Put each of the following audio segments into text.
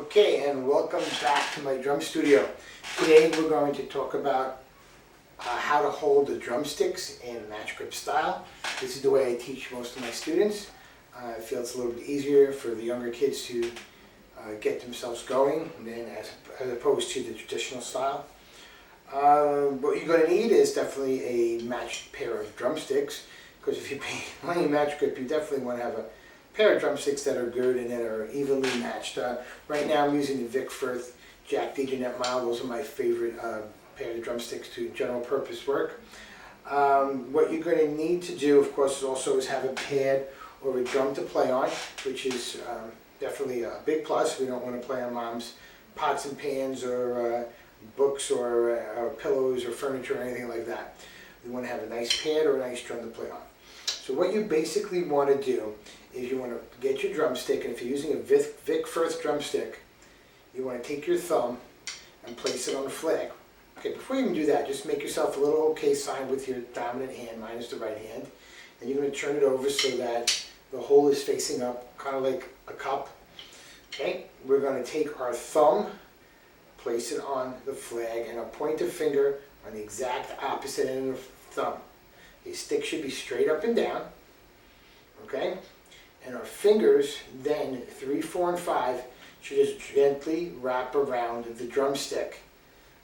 Okay, and welcome back to my drum studio. Today we're going to talk about how to hold the drumsticks in Matchgrip style. This is the way I teach most of my students. I feel it's a little bit easier for the younger kids to get themselves going than as opposed to the traditional style. What you're going to need is definitely a matched pair of drumsticks, because if you're playing Matchgrip, you definitely want to have a pair of drumsticks that are good and that are evenly matched. Right now I'm using the Vic Firth Jack DJ Net Mild. Those are my favorite pair of drumsticks to general purpose work. What you're going to need to do, of course, is have a pad or a drum to play on, which is definitely a big plus. We don't want to play on mom's pots and pans or books or pillows or furniture or anything like that. We want to have a nice pad or a nice drum to play on. So what you basically want to do is you want to get your drumstick, and if you're using a Vic Firth drumstick, you want to take your thumb and place it on the flag. Okay, before you even do that, just make yourself a little okay sign with your dominant hand, mine is the right hand, and you're going to turn it over so that the hole is facing up, kind of like a cup. Okay, we're going to take our thumb, place it on the flag, and I'll point the finger on the exact opposite end of the thumb. Your stick should be straight up and down, okay? And our fingers, then 3, 4, and 5, should just gently wrap around the drumstick,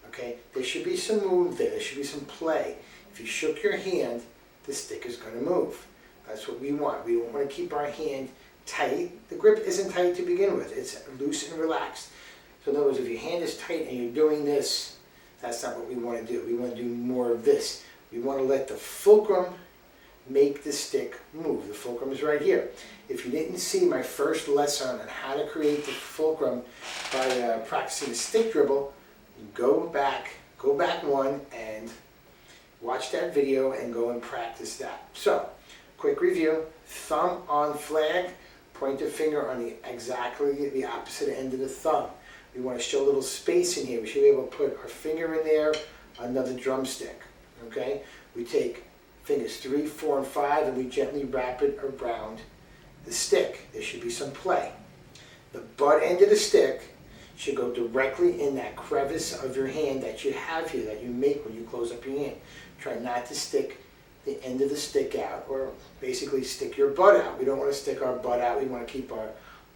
okay? There should be some move there. There should be some play. If you shook your hand, the stick is going to move. That's what we want. We don't want to keep our hand tight. The grip isn't tight to begin with. It's loose and relaxed. So in other words, if your hand is tight and you're doing this, that's not what we want to do. We want to do more of this. We want to let the fulcrum make the stick move. The fulcrum is right here. If you didn't see my first lesson on how to create the fulcrum by practicing the stick dribble, go back one and watch that video and go and practice that. So, quick review: thumb on flag, point the finger on exactly the opposite end of the thumb. We want to show a little space in here. We should be able to put our finger in there, another drumstick. Okay, we take fingers 3, 4, and 5 and we gently wrap it around the stick. There should be some play. The butt end of the stick should go directly in that crevice of your hand that you have here, that you make when you close up your hand. Try not to stick the end of the stick out, or basically stick your butt out. We don't want to stick our butt out. We want to keep our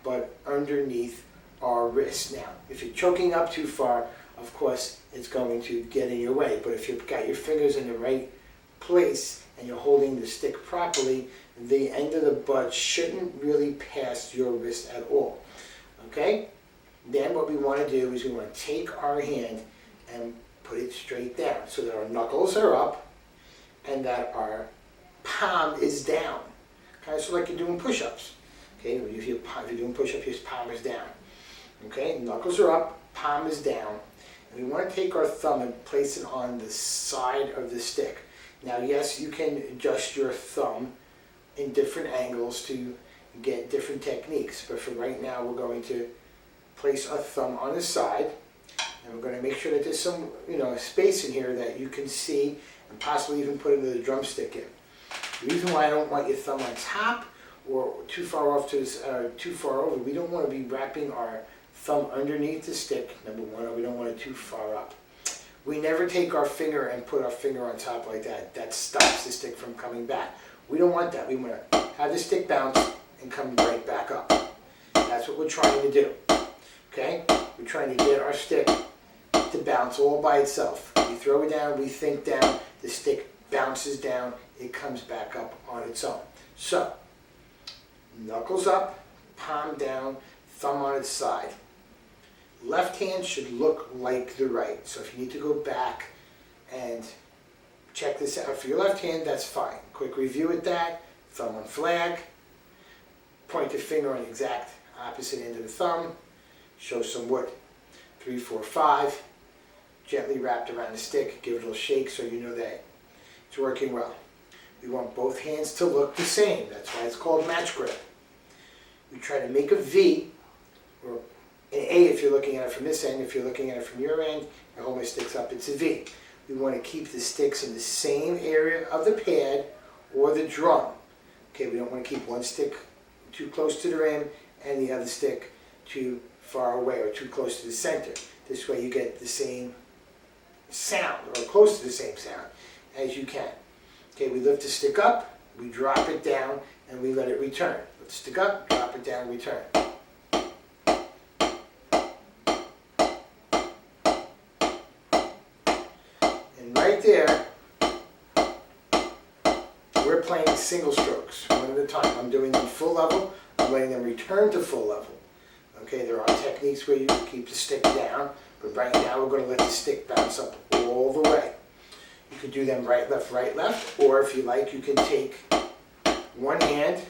butt underneath our wrist. Now, if you're choking up too far, of course, it's going to get in your way. But if you've got your fingers in the right place and you're holding the stick properly, the end of the butt shouldn't really pass your wrist at all. Okay? Then what we want to do is we want to take our hand and put it straight down so that our knuckles are up and that our palm is down. Kind of so like you're doing push-ups. Okay? If you're doing push-ups, your palm is down. Okay? Knuckles are up, palm is down. We want to take our thumb and place it on the side of the stick. Now, yes, you can adjust your thumb in different angles to get different techniques, but for right now, we're going to place our thumb on the side, and we're going to make sure that there's some, space in here that you can see, and possibly even put another drumstick in. The reason why I don't want your thumb on top or too far off to this, too far over, we don't want to be wrapping our thumb underneath the stick, number one, or we don't want it too far up. We never take our finger and put our finger on top like that. That stops the stick from coming back. We don't want that. We want to have the stick bounce and come right back up. That's what we're trying to do. Okay? We're trying to get our stick to bounce all by itself. We throw it down, we think down, the stick bounces down, it comes back up on its own. So, knuckles up, palm down, thumb on its side. Left hand should look like the right. So if you need to go back and check this out for your left hand, that's fine. Quick review at that. Thumb on flag. Point the finger on the exact opposite end of the thumb. Show some wood. 3, 4, 5. Gently wrapped around the stick. Give it a little shake so you know that it's working well. We want both hands to look the same. That's why it's called Matchgrip. We try to make a V, or an A if you're looking at it from this end. If you're looking at it from your end, I hold my sticks up, it's a V. We want to keep the sticks in the same area of the pad or the drum. Okay, we don't want to keep one stick too close to the rim and the other stick too far away or too close to the center. This way you get the same sound, or close to the same sound as you can. Okay, we lift the stick up, we drop it down, and we let it return. Lift the stick up, drop it down, return. And right there, we're playing single strokes, one at a time. I'm doing them full level, I'm letting them return to full level. Okay, there are techniques where you keep the stick down, but right now we're going to let the stick bounce up all the way. You could do them right, left, or if you like, you can take one hand,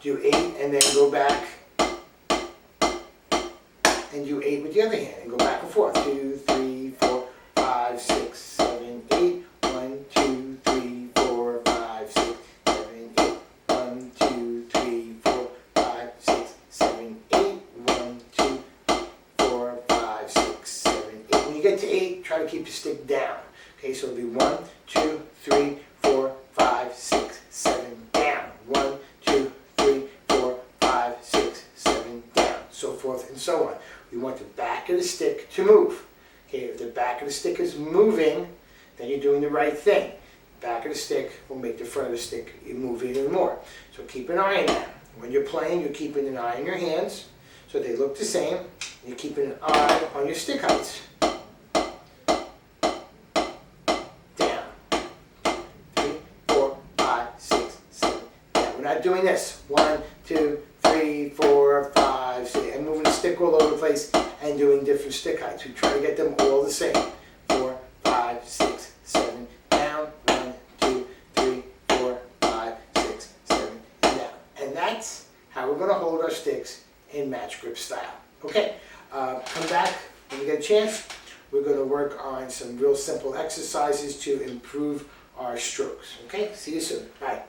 do 8, and then go back and do 8 with the other hand, and go back and forth. 2, 3, 4, 5, 6, 7, 8. 1, 2, 3, 4, 5, 6, 7, 8. 1, 2, 3, 4, 5, 6, 7, 8. 1, 2, 4, 5, 6, 7, 8. When you get to 8, try to keep the stick down. Okay, so it'll be 1, 2, 3, 4, 5, 6, 7, down. 1, 2, 3, 4, 5, 6, 7, down. So forth and so on. We want the back of the stick to move. Okay, if the back of the stick is moving, then you're doing the right thing. Back of the stick will make the front of the stick move even more. So keep an eye on that. When you're playing, you're keeping an eye on your hands, so they look the same. You're keeping an eye on your stick heights. Down. 3, 4, 5, 6, 7, down. We're not doing this. 1, 2, 3, 4, 5, 6, and moving the stick all over the place and doing different stick heights. We try to get them all the same. 4, 5, 6, 7, down. 1, 2, 3, 4, 5, 6, 7, and down. And that's how we're going to hold our sticks in match grip style. Okay, come back when you get a chance. We're going to work on some real simple exercises to improve our strokes. Okay, see you soon. Bye.